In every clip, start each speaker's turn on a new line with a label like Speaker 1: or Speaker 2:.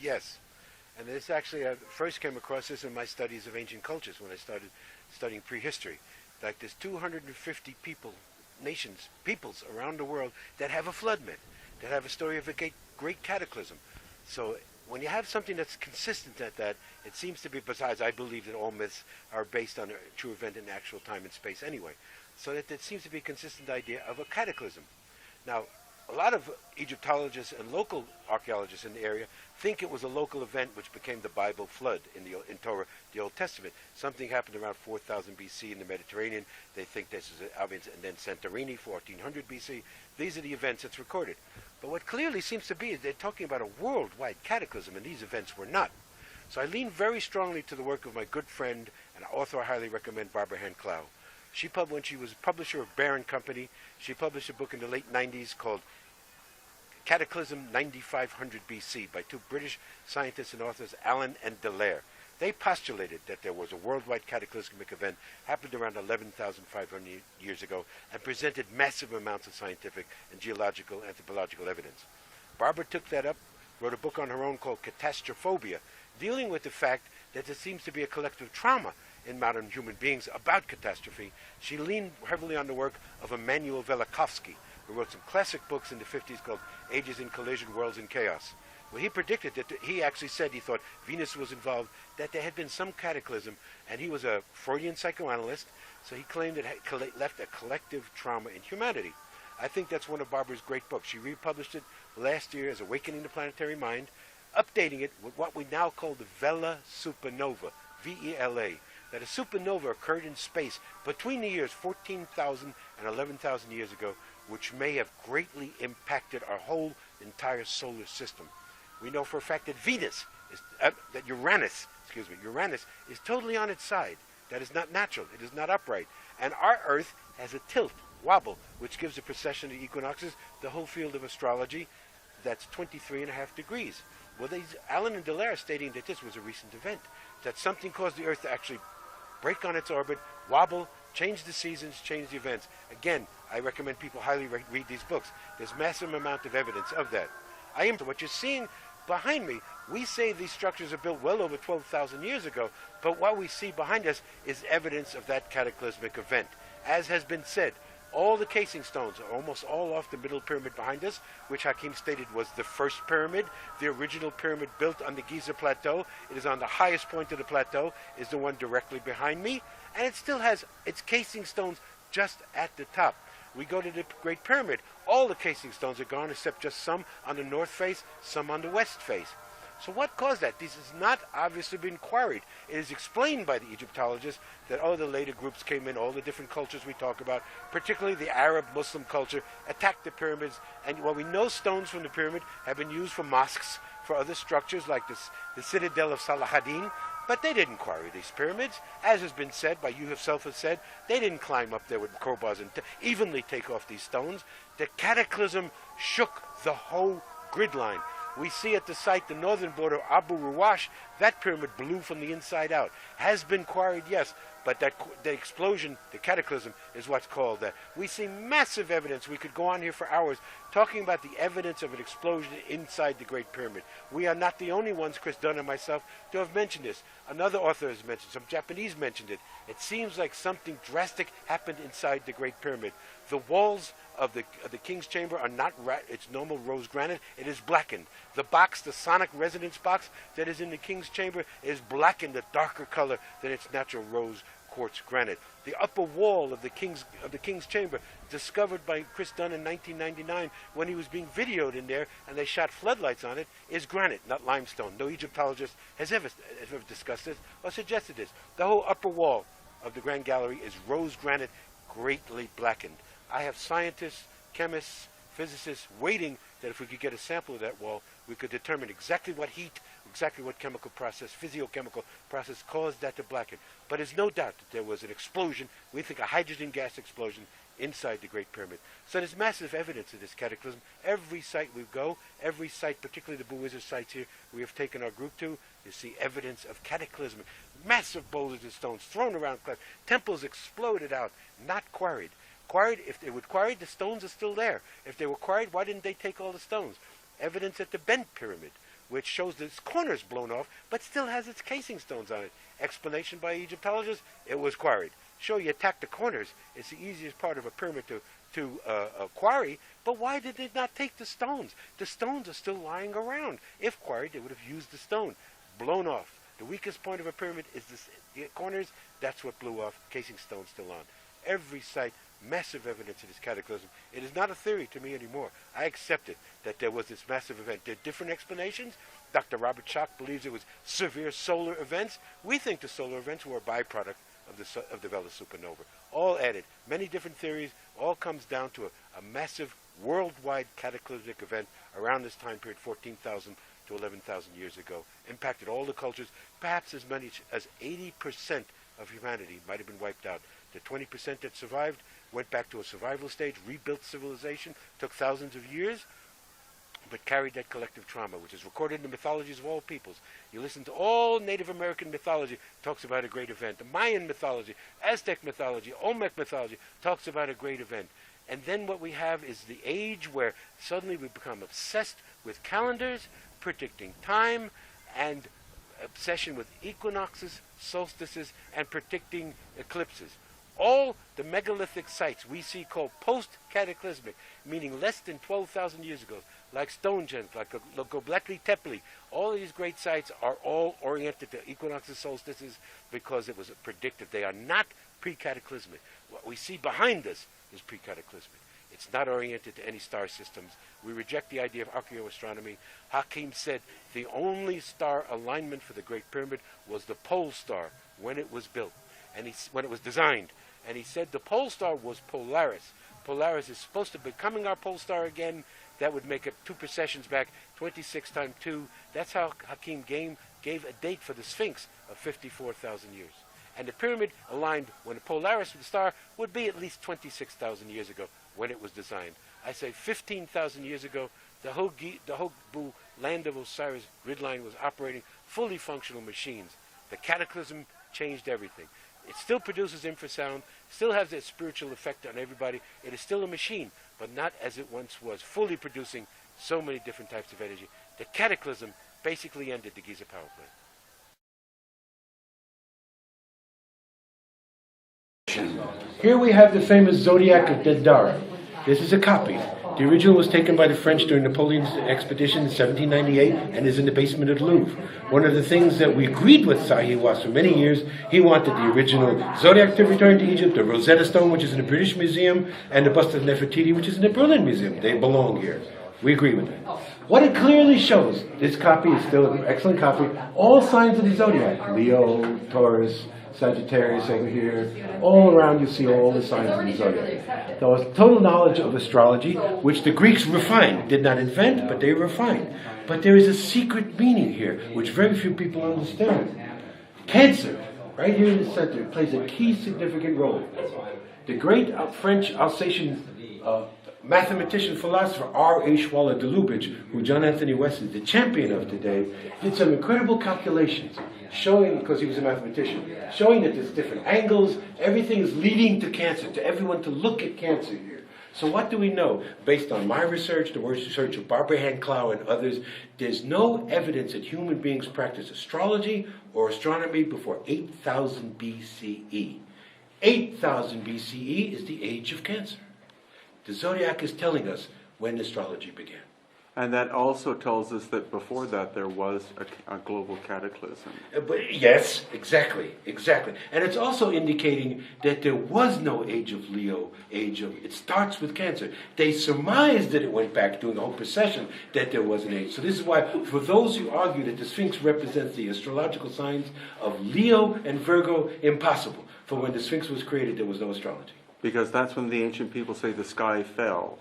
Speaker 1: Yes. And this actually, I first came across this in my studies of ancient cultures when I started studying prehistory. Like there's 250 peoples around the world that have a flood myth, that have a story of a great cataclysm. So when you have something that's consistent at that, it seems to be, besides I believe that all myths are based on a true event in actual time and space anyway, so that it seems to be a consistent idea of a cataclysm. Now, a lot of Egyptologists and local archaeologists in the area think it was a local event which became the Bible flood in Torah, the Old Testament. Something happened around 4000 BC in the Mediterranean. They think this is, and then Santorini, 1400 BC. These are the events that's recorded. But what clearly seems to be is they're talking about a worldwide cataclysm, and these events were not. So I lean very strongly to the work of my good friend and author I highly recommend, Barbara Hand-Clow. When she was publisher of Barron Company, she published a book in the late 90s called Cataclysm 9500 BC by two British scientists and authors, Allen and Dallaire. They postulated that there was a worldwide cataclysmic event happened around 11,500 years ago and presented massive amounts of scientific and geological, anthropological evidence. Barbara took that up, wrote a book on her own called Catastrophobia, dealing with the fact that there seems to be a collective trauma in modern human beings about catastrophe. She leaned heavily on the work of Immanuel Velikovsky, who wrote some classic books in the 50s called Ages in Collision, Worlds in Chaos. Well, he predicted that he actually said he thought Venus was involved, that there had been some cataclysm, and he was a Freudian psychoanalyst, so he claimed it had left a collective trauma in humanity. I think that's one of Barbara's great books. She republished it last year as Awakening the Planetary Mind, updating it with what we now call the Vela supernova, V-E-L-A, that a supernova occurred in space between the years 14,000 and 11,000 years ago, which may have greatly impacted our whole entire solar system. We know for a fact that Uranus is totally on its side. That is not natural. It is not upright. And our Earth has a tilt, wobble, which gives the precession of equinoxes, the whole field of astrology, that's 23.5 degrees. Well, Allen and Dallaire stating that this was a recent event, that something caused the Earth to actually break on its orbit, wobble, change the seasons, change the events. Again, I recommend people highly read these books. There's massive amount of evidence of that. What you're seeing behind me, we say these structures are built well over 12,000 years ago, but what we see behind us is evidence of that cataclysmic event. As has been said, all the casing stones are almost all off the middle pyramid behind us, which Hakim stated was the first pyramid. The original pyramid built on the Giza Plateau. It is on the highest point of the plateau, is the one directly behind me, and it still has its casing stones just at the top. We go to the Great Pyramid. All the casing stones are gone except just some on the north face, some on the west face. So what caused that? This has not obviously been quarried. It is explained by the Egyptologists that the later groups came in, all the different cultures we talk about, particularly the Arab Muslim culture, attacked the pyramids. And we know stones from the pyramid have been used for mosques, for other structures like the citadel of Salahuddin, but they didn't quarry these pyramids. As has been said, by you yourself have said, they didn't climb up there with crowbars and evenly take off these stones. The cataclysm shook the whole grid line. We see at the site, the northern border, Abu Ruwash, that pyramid blew from the inside out. Has been quarried, yes, but the explosion, the cataclysm, is what's called that. We see massive evidence. We could go on here for hours talking about the evidence of an explosion inside the Great Pyramid. We are not the only ones, Chris Dunn and myself, to have mentioned this. Another author has mentioned, some Japanese mentioned it. It seems like something drastic happened inside the Great Pyramid. The walls of the King's Chamber are not it's normal rose granite. It is blackened. The box, the sonic resonance box that is in the King's Chamber, is blackened a darker color than its natural rose quartz granite. The upper wall of the King's Chamber, discovered by Chris Dunn in 1999 when he was being videoed in there and they shot floodlights on it, is granite, not limestone. No Egyptologist has ever discussed this or suggested this. The whole upper wall of the Grand Gallery is rose granite, greatly blackened. I have scientists, chemists, physicists waiting that if we could get a sample of that wall, we could determine exactly what heat, exactly what chemical process, physiochemical process caused that to blacken. But there's no doubt that there was an explosion, we think a hydrogen gas explosion, inside the Great Pyramid. So there's massive evidence of this cataclysm. Every site we go, every site, particularly the Buwizer sites here, we have taken our group to, you see evidence of cataclysm. Massive boulders and stones thrown around, temples exploded out, not quarried. If they were quarried, the stones are still there. If they were quarried, why didn't they take all the stones? Evidence at the Bent Pyramid, which shows its corners blown off, but still has its casing stones on it. Explanation by Egyptologists, it was quarried. Sure, you attack the corners. It's the easiest part of a pyramid to quarry, but why did they not take the stones? The stones are still lying around. If quarried, they would have used the stone. Blown off. The weakest point of a pyramid is the corners. That's what blew off. Casing stone still on. Every site, massive evidence of this cataclysm. It is not a theory to me anymore. I accept it, that there was this massive event. There are different explanations. Dr. Robert Schoch believes it was severe solar events. We think the solar events were a byproduct of the Vela supernova. All added. Many different theories. All comes down to a massive worldwide cataclysmic event around this time period, 14,000 to 11,000 years ago. Impacted all the cultures. Perhaps as many as 80% of humanity might have been wiped out. The 20% that survived went back to a survival stage, rebuilt civilization, took thousands of years, but carried that collective trauma, which is recorded in the mythologies of all peoples. You listen to all Native American mythology, talks about a great event. The Mayan mythology, Aztec mythology, Olmec mythology, talks about a great event. And then what we have is the age where suddenly we become obsessed with calendars, predicting time, and obsession with equinoxes, solstices, and predicting eclipses. All the megalithic sites we see called post-cataclysmic, meaning less than 12,000 years ago, like Stonehenge, like Göbekli Tepe, all of these great sites are all oriented to equinoxes, solstices, because it was predicted. They are not pre-cataclysmic. What we see behind us is pre-cataclysmic. It's not oriented to any star systems. We reject the idea of archaeoastronomy. Hakim said the only star alignment for the Great Pyramid was the pole star when it was built, and when it was designed. And he said the pole star was Polaris. Polaris is supposed to be becoming our pole star again. That would make it 2 precessions back, 26 times 2. That's how Hakim gave a date for the Sphinx of 54,000 years. And the pyramid aligned when the Polaris, the star, would be at least 26,000 years ago when it was designed. I say 15,000 years ago, the Hobu Land of Osiris grid line was operating fully functional machines. The cataclysm changed everything. It still produces infrasound, still has a spiritual effect on everybody. It is still a machine, but not as it once was, fully producing so many different types of energy. The cataclysm basically ended the Giza power plant.
Speaker 2: Here we have the famous Zodiac of Dendara. This is a copy. The original was taken by the French during Napoleon's expedition in 1798 and is in the basement of the Louvre. One of the things that we agreed with Sahi was for many years, he wanted the original Zodiac to return to Egypt, the Rosetta Stone, which is in the British Museum, and the bust of Nefertiti, which is in the Berlin Museum. They belong here. We agree with that. What it clearly shows, this copy is still an excellent copy, all signs of the Zodiac, Leo, Taurus, Sagittarius over here, all around you see all the signs of the Zodiac. There was total knowledge of astrology, which the Greeks refined, did not invent, but they refined. But there is a secret meaning here, which very few people understand. Cancer, right here in the center, plays a key significant role. The great French Alsatian mathematician, philosopher R.A. Schwaller de Lubitsch, who John Anthony West is the champion of today, did some incredible calculations, showing, because he was a mathematician, showing that there's different angles, everything is leading to cancer, to everyone to look at cancer here. So what do we know? Based on my research, the research of Barbara Hand-Clough and others, there's no evidence that human beings practiced astrology or astronomy before 8,000 BCE. 8,000 BCE is the age of cancer. The Zodiac is telling us when astrology began.
Speaker 3: And that also tells us that before that there was a global cataclysm.
Speaker 2: But yes, exactly. And it's also indicating that there was no age of Leo, it starts with Cancer. They surmised that it went back during the whole precession that there was an age. So this is why, for those who argue that the Sphinx represents the astrological signs of Leo and Virgo, impossible. For when the Sphinx was created, there was no astrology.
Speaker 3: Because that's when the ancient people say the sky fell.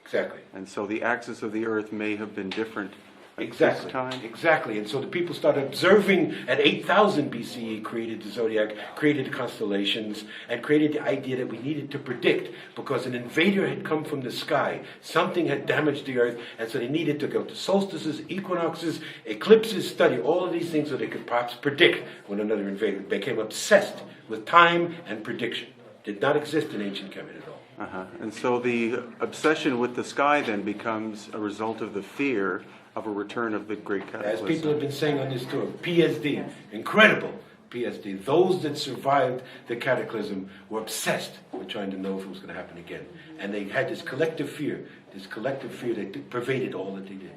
Speaker 2: Exactly.
Speaker 3: And so the axis of the earth may have been different at
Speaker 2: Exactly.
Speaker 3: this time.
Speaker 2: Exactly. And so the people started observing at 8,000 BCE, created the zodiac, created the constellations, and created the idea that we needed to predict because an invader had come from the sky. Something had damaged the earth, and so they needed to go to solstices, equinoxes, eclipses, study all of these things so they could perhaps predict when another invader. They became obsessed with time and prediction. Did not exist in ancient Kemet at all.
Speaker 3: And so the obsession with the sky then becomes a result of the fear of a return of the Great
Speaker 2: As
Speaker 3: Cataclysm.
Speaker 2: people have been saying on this tour, PSD, incredible PSD. Those that survived the cataclysm were obsessed with trying to know if it was going to happen again. And they had this collective fear that pervaded all that they did.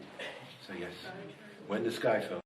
Speaker 2: So yes, when the sky fell.